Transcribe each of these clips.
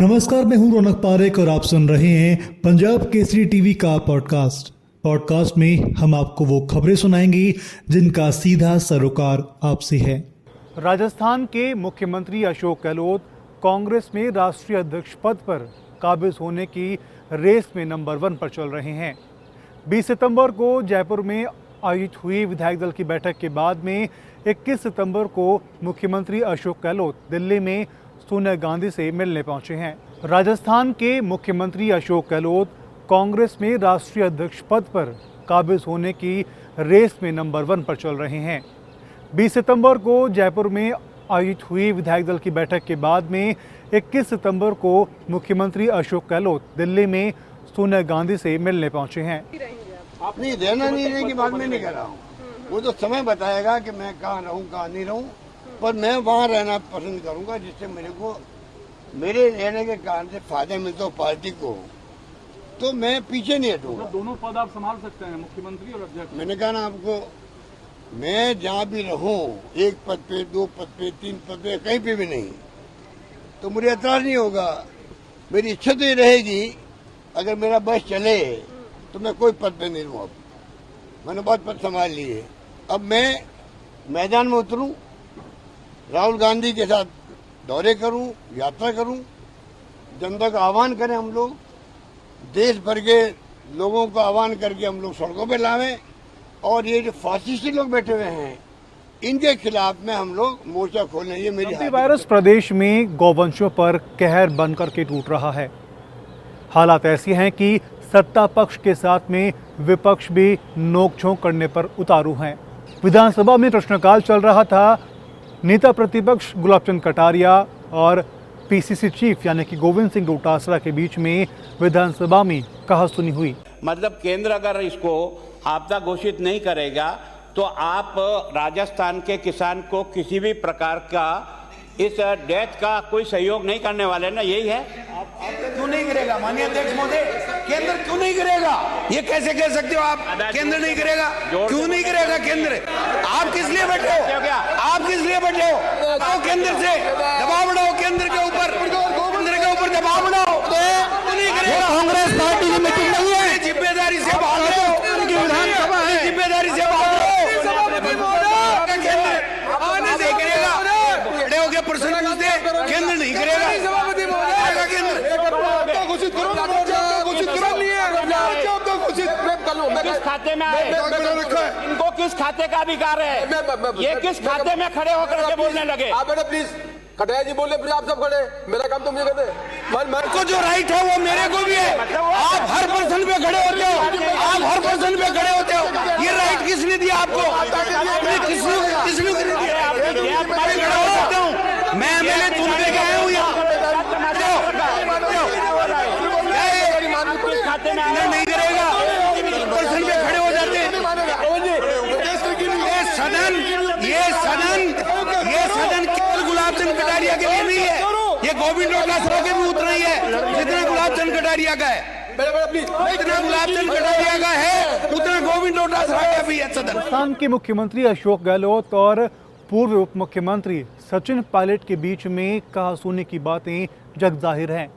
नमस्कार, मैं हूं रौनक पारेख और आप सुन रहे हैं पंजाब केसरी टीवी का पॉडकास्ट में हम आपको वो खबरें सुनाएंगे जिनका सीधा सरोकार आपसे है। राजस्थान के मुख्यमंत्री अशोक गहलोत कांग्रेस में राष्ट्रीय अध्यक्ष पद पर काबिज होने की रेस में नंबर 1 पर चल रहे हैं। 20 सितंबर को जयपुर में आयोजित हुई विधायक दल की बैठक के बाद में 21 सितंबर को मुख्यमंत्री अशोक गहलोत दिल्ली में सोनिया गांधी से मिलने पहुंचे हैं। राजस्थान के मुख्यमंत्री अशोक गहलोत कांग्रेस में राष्ट्रीय अध्यक्ष पद पर काबिज होने की रेस में नंबर 1 पर चल रहे हैं। 20 सितंबर को जयपुर में आयोजित हुई विधायक दल की बैठक के बाद में 21 सितंबर को मुख्यमंत्री अशोक गहलोत दिल्ली में सोनिया गांधी से मिलने पहुंचे हैं। नहीं, रहना नहीं रहने की बात मैं नहीं कर रहा हूँ। वो तो समय बताएगा कि मैं कहाँ रहूँ कहाँ नहीं रहूँ, पर मैं वहाँ रहना पसंद करूँगा जिससे मेरे रहने के कारण से फायदा मिलता हो पार्टी को, तो मैं पीछे नहीं हटूंगा। दोनों पद आप संभाल सकते हैं, मुख्यमंत्री और अध्यक्ष। मैंने कहा ना आपको, मैं जहाँ भी रहूँ, 1 पद पे, 2 पद पे, 3 पद पे, कहीं पे भी नहीं, तो मुझे एतराज नहीं होगा। मेरी इच्छा तो ये रहेगी, अगर मेरा बस चले तो मैं कोई पद पे नहीं रहूँ। अब मैंने बहुत पद संभाल लिए। अब मैं मैदान में उतरूं, राहुल गांधी के साथ दौरे करूं, यात्रा करूं, जनता का आह्वान करें, हम लोग देश भर के लोगों को आह्वान करके हम लोग सड़कों पे लावें, और ये जो फासिस्टी लोग बैठे हुए हैं इनके खिलाफ में हम लोग मोर्चा खोलें। ये मेरी वायरस प्रदेश में गौवंशों पर कहर बनकर के टूट रहा है। हालात ऐसी हैं कि सत्ता पक्ष के साथ में विपक्ष भी नोकझोंक करने पर उतारू हैं। विधानसभा में प्रश्नकाल चल रहा था। नेता प्रतिपक्ष गुलाब चंद कटारिया और पीसीसी चीफ यानी कि गोविंद सिंह डोटासरा के बीच में विधानसभा में कहासुनी हुई। मतलब केंद्र अगर इसको आपदा घोषित नहीं करेगा तो आप राजस्थान के किसान को किसी भी प्रकार का इस डेथ का कोई सहयोग नहीं करने वाले ना, यही है। क्यों नहीं गिरेगा माननीय अध्यक्ष महोदय? केंद्र क्यों नहीं गिरेगा? ये कैसे कह सकते हो आप? केंद्र नहीं गिरेगा? क्यों नहीं गिरेगा केंद्र? आप किस लिए बैठे हो? आप किस लिए बैठे हो? तो केंद्र से दबाव बनाओ, केंद्र के ऊपर दबाव बनाओ, तो नहीं गिरेगा। कांग्रेस पार्टी की मीटिंग नहीं है, जिम्मेदारी से भाग रहे हो, उनकी विधानसभा है, जिम्मेदारी से भाग रहे हो। आने से गिरेगा, खड़े होकर प्रश्न पूछते, केंद्र नहीं गिरेगा। किस खाते में आए? इनको किस खाते का अधिकार है? ये किस खाते में खड़े होकर के बोलने लगे? आप बेटा प्लीज, कटारिया जी बोले, फिर आप सब खड़े। मेरा काम तो मुझे कहते को जो राइट है वो मेरे को भी है। आप हर पर्सन पे खड़े होते हो, आप हर पर्सन पे खड़े होते हो। ये राइट किसने दिया आपको? किसने दिया? मैं एमएलए चुन के गया हूँ यहाँ। नहीं करेगा, पर्सन पे खड़े हो जाते हैं। ये सदन केवल गुलाब चंद कटारिया के लिए नहीं है, ये गोविंद डोटासरा के भी उतना ही है जितना गुलाब चंद कटारिया का है। इतना गुलाब चंद कटारिया का है उतना गोविंद डोटासरा का भी है सदन। राजस्थान के मुख्यमंत्री अशोक गहलोत और पूर्व उप मुख्यमंत्री सचिन पायलट के बीच में कहासुनी की बातें जग जाहिर हैं,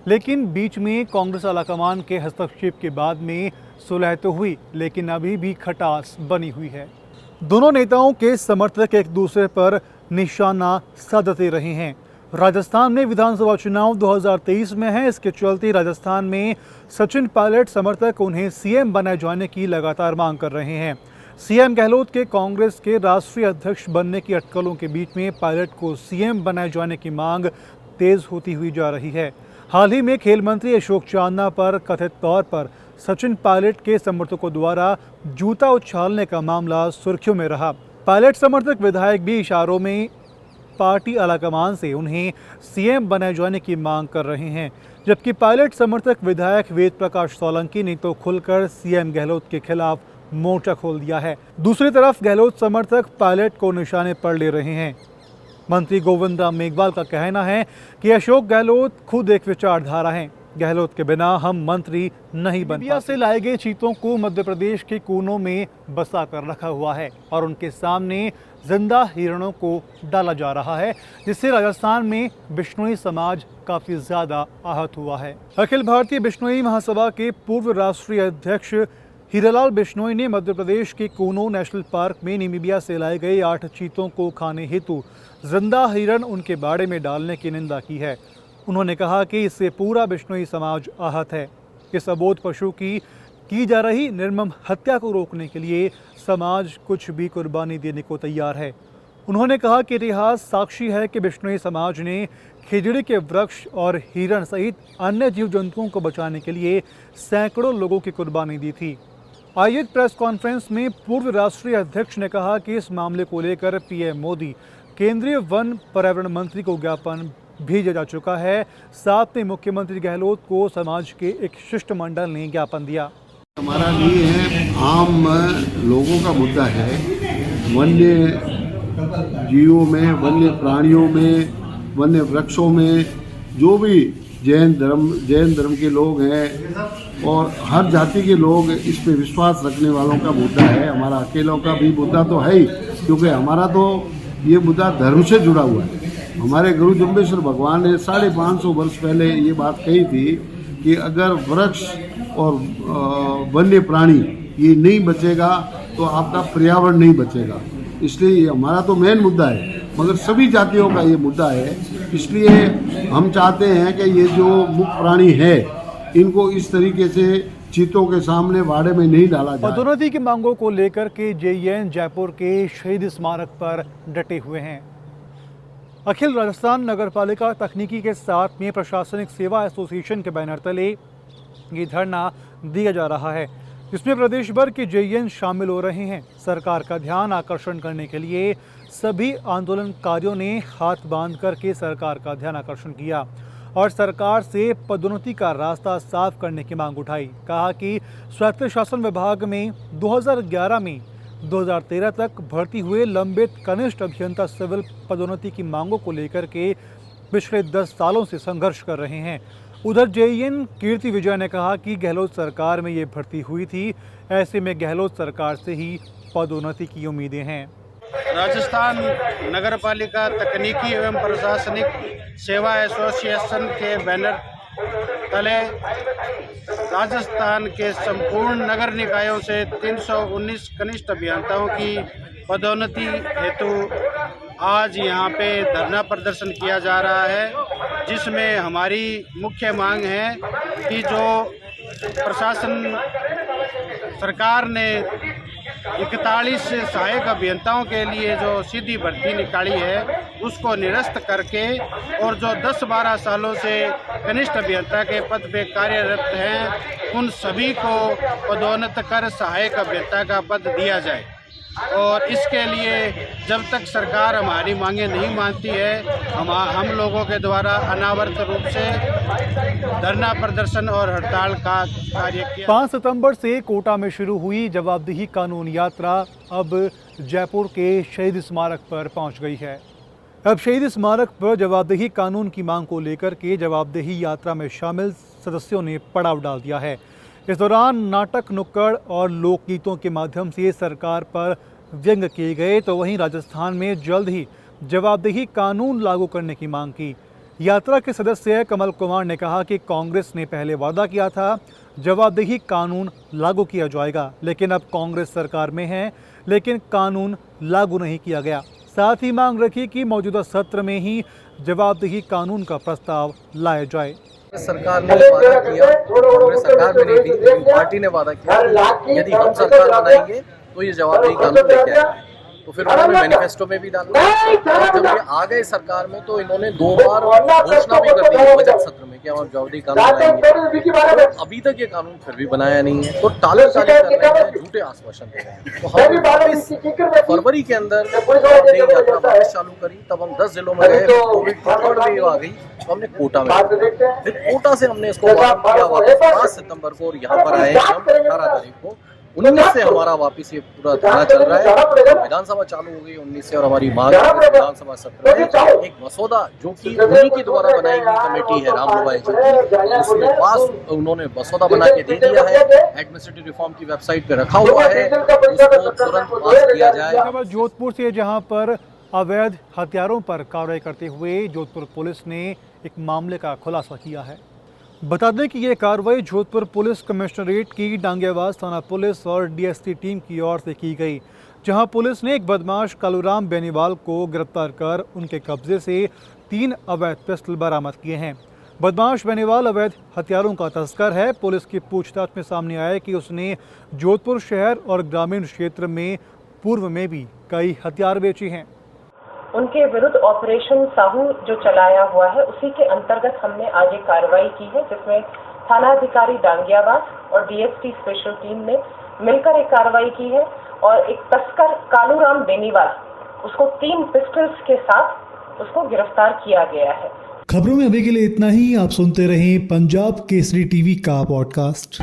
लेकिन बीच में कांग्रेस आलाकमान के हस्तक्षेप के बाद में सुलह तो हुई, लेकिन अभी भी खटास बनी हुई है। दोनों नेताओं के समर्थक एक दूसरे पर निशाना साधते रहे हैं। राजस्थान में विधानसभा चुनाव 2023 में है। इसके चलते राजस्थान में सचिन पायलट समर्थक उन्हें सीएम बनाए जाने की लगातार मांग कर रहे हैं। सीएम गहलोत के कांग्रेस के राष्ट्रीय अध्यक्ष बनने की अटकलों के बीच में पायलट को सीएम बनाए जाने की मांग तेज होती हुई जा रही है। हाल ही में खेल मंत्री अशोक चांदना पर कथित तौर पर सचिन पायलट के समर्थकों द्वारा जूता उछालने का मामला सुर्खियों में रहा। पायलट समर्थक विधायक भी इशारों में पार्टी आलाकमान से उन्हें सीएम बनाए जाने की मांग कर रहे हैं, जबकि पायलट समर्थक विधायक वेद प्रकाश सोलंकी ने तो खुलकर सीएम गहलोत के खिलाफ मोर्चा खोल दिया है। दूसरी तरफ गहलोत समर्थक पायलट को निशाने पर ले रहे हैं। मंत्री गोविंद राम मेघवाल का कहना है कि अशोक गहलोत खुद एक विचारधारा हैं। गहलोत के बिना हम मंत्री नहीं बन पाते। से लाए गए चीतों को मध्य प्रदेश के कोनों में बसा कर रखा हुआ है और उनके सामने जिंदा हिरणों को डाला जा रहा है, जिससे राजस्थान में बिश्नोई समाज काफी ज्यादा आहत हुआ है। अखिल भारतीय बिश्नोई महासभा के पूर्व राष्ट्रीय अध्यक्ष हीरालाल बिश्नोई ने मध्य प्रदेश के कूनो नेशनल पार्क में नामीबिया से लाए गए 8 चीतों को खाने हेतु जिंदा हिरण उनके बाड़े में डालने की निंदा की है। उन्होंने कहा कि इससे पूरा बिश्नोई समाज आहत है। इस अबोध पशु की जा रही निर्मम हत्या को रोकने के लिए समाज कुछ भी कुर्बानी देने को तैयार है। उन्होंने कहा कि इतिहास साक्षी है कि बिश्नोई समाज ने खिजड़ी के वृक्ष और हिरण सहित अन्य जीव जंतुओं को बचाने के लिए सैकड़ों लोगों की कुर्बानी दी थी। आयोजित प्रेस कॉन्फ्रेंस में पूर्व राष्ट्रीय अध्यक्ष ने कहा कि इस मामले को लेकर पीएम मोदी केंद्रीय वन पर्यावरण मंत्री को ज्ञापन भेजा जा चुका है। साथ में मुख्यमंत्री गहलोत को समाज के एक शिष्टमंडल ने ज्ञापन दिया। हमारा नहीं है, आम लोगों का मुद्दा है। वन्य जीवों में, वन्य प्राणियों में, वन्य वृक्षों में जो भी जैन धर्म के लोग हैं और हर जाति के लोग इस पे विश्वास रखने वालों का मुद्दा है। हमारा अकेलों का भी मुद्दा तो है ही, क्योंकि हमारा तो ये मुद्दा धर्म से जुड़ा हुआ है। हमारे गुरु जम्बेश्वर भगवान ने 550 वर्ष पहले ये बात कही थी कि अगर वृक्ष और वन्य प्राणी ये नहीं बचेगा तो आपका पर्यावरण नहीं बचेगा। इसलिए ये हमारा तो मेन मुद्दा है, मगर सभी जातियों का ये मुद्दा है। इसलिए हम चाहते हैं कि ये जो मुख्य प्राणी है इनको इस तरीके से चीतों के सामने वाड़े में नहीं डाला जाए। पदोन्नति की मांगों को लेकर के जेईएन जयपुर के शहीद स्मारक पर डटे हुए हैं। अखिल राजस्थान नगरपालिका तकनीकी के साथ में प्रशासनिक सेवा एसोसिएशन के बैनर तले ये धरना दिया जा रहा है, जिसमें प्रदेश भर के जेईएन शामिल हो रहे हैं। सरकार का ध्यान आकर्षण करने के लिए सभी आंदोलनकारियों ने हाथ बांध करके सरकार का ध्यान आकर्षण किया और सरकार से पदोन्नति का रास्ता साफ करने की मांग उठाई। कहा कि स्वायत्त शासन विभाग में 2011 में 2013 तक भर्ती हुए लंबित कनिष्ठ अभियंता सिविल पदोन्नति की मांगों को लेकर के पिछले 10 सालों से संघर्ष कर रहे हैं। उधर जेईएन कीर्ति विजय ने कहा कि गहलोत सरकार में ये भर्ती हुई थी, ऐसे में गहलोत सरकार से ही पदोन्नति की उम्मीदें हैं। राजस्थान नगरपालिका तकनीकी एवं प्रशासनिक सेवा एसोसिएशन के बैनर तले राजस्थान के संपूर्ण नगर निकायों से 319 कनिष्ठ अभियंताओं की पदोन्नति हेतु आज यहाँ पे धरना प्रदर्शन किया जा रहा है, जिसमें हमारी मुख्य मांग है कि जो प्रशासन सरकार ने 41 सहायक अभियंताओं के लिए जो सीधी भर्ती निकाली है उसको निरस्त करके और जो 10-12 सालों से कनिष्ठ अभियंता के पद पे कार्यरत हैं उन सभी को पदोन्नत कर सहायक अभियंता का पद दिया जाए। और इसके लिए जब तक सरकार हमारी मांगे नहीं मानती है हम लोगों के द्वारा अनावरत रूप से धरना प्रदर्शन और हड़ताल का कार्य किया। 5 सितंबर से कोटा में शुरू हुई जवाबदेही कानून यात्रा अब जयपुर के शहीद स्मारक पर पहुंच गई है। अब शहीद स्मारक पर जवाबदेही कानून की मांग को लेकर के जवाबदेही यात्रा में शामिल सदस्यों ने पड़ाव डाल दिया है। इस दौरान नाटक, नुक्कड़ और लोकगीतों के माध्यम से सरकार पर व्यंग किए गए, तो वहीं राजस्थान में जल्द ही जवाबदेही कानून लागू करने की मांग की। यात्रा के सदस्य कमल कुमार ने कहा कि कांग्रेस ने पहले वादा किया था जवाबदेही कानून लागू किया जाएगा, लेकिन अब कांग्रेस सरकार में है लेकिन कानून लागू नहीं किया गया। साथ ही मांग रखी कि मौजूदा सत्र में ही जवाबदेही कानून का प्रस्ताव लाया जाए। सरकार ने वादा किया, कांग्रेस सरकार में नहीं थी लेकिन पार्टी ने वादा किया यदि हम सरकार बनाएंगे तो ये जवाबदेही कानून लेके आएंगे। तो फिर उन्होंने मैनिफेस्टो में भी डाला और जब ये आ गए सरकार में तो इन्होंने 2 बार घोषणा भी कर दी बजट सत्र में कि हम जवाबदेही कानून लाएंगे, तो अभी तक ये कानून फिर भी बनाया नहीं है। तो टालमटोली कर रहे हैं, झूठे आश्वासन दे रहे हैं। तो हम 22 फरवरी के अंदर जवाबदेही यात्रा वापस चालू करी, तब हम 10 जिलों में गए, कोविड की 3rd वेव आ गई तो हमने कोटा में, फिर कोटा से हमने इसको वापस किया वापस 5 सितंबर को और यहाँ पर आए हम 18 तारीख को 19 से हमारा वापिस ये पूरा धरना चल रहा है। विधानसभा चालू हो गई 19 से और हमारी मांग विधानसभा सत्र में एक मसौदा जो कि उन्हीं के द्वारा बनाई गई कमेटी है राम लुबाई जी की, उसमें पास उन्होंने मसौदा बना के दे दिया है। एडमिनिस्ट्रेटिव रिफॉर्म की वेबसाइट पे रखा हुआ है, उसको तुरंत पास किया जाए। जोधपुर से जहां पर अवैध हथियारों पर कार्रवाई करते हुए जोधपुर पुलिस ने एक मामले का खुलासा किया है। बता दें कि ये कार्रवाई जोधपुर पुलिस कमिश्नरेट की डांगेवास थाना पुलिस और डीएसटी टीम की ओर से की गई, जहां पुलिस ने एक बदमाश कालूराम बेनीवाल को गिरफ्तार कर उनके कब्जे से 3 अवैध पिस्टल बरामद किए हैं। बदमाश बेनीवाल अवैध हथियारों का तस्कर है। पुलिस की पूछताछ में सामने आया कि उसने जोधपुर शहर और ग्रामीण क्षेत्र में पूर्व में भी कई हथियार बेचे हैं। उनके विरुद्ध ऑपरेशन साहू जो चलाया हुआ है, उसी के अंतर्गत हमने आज एक कार्रवाई की है, जिसमें थाना अधिकारी डांगियावास और डीएसटी स्पेशल टीम ने मिलकर एक कार्रवाई की है और एक तस्कर कालूराम बेनीवाल, उसको 3 पिस्टल्स के साथ उसको गिरफ्तार किया गया है। खबरों में अभी के लिए इतना ही। आप सुनते रहें पंजाब केसरी टीवी का पॉडकास्ट।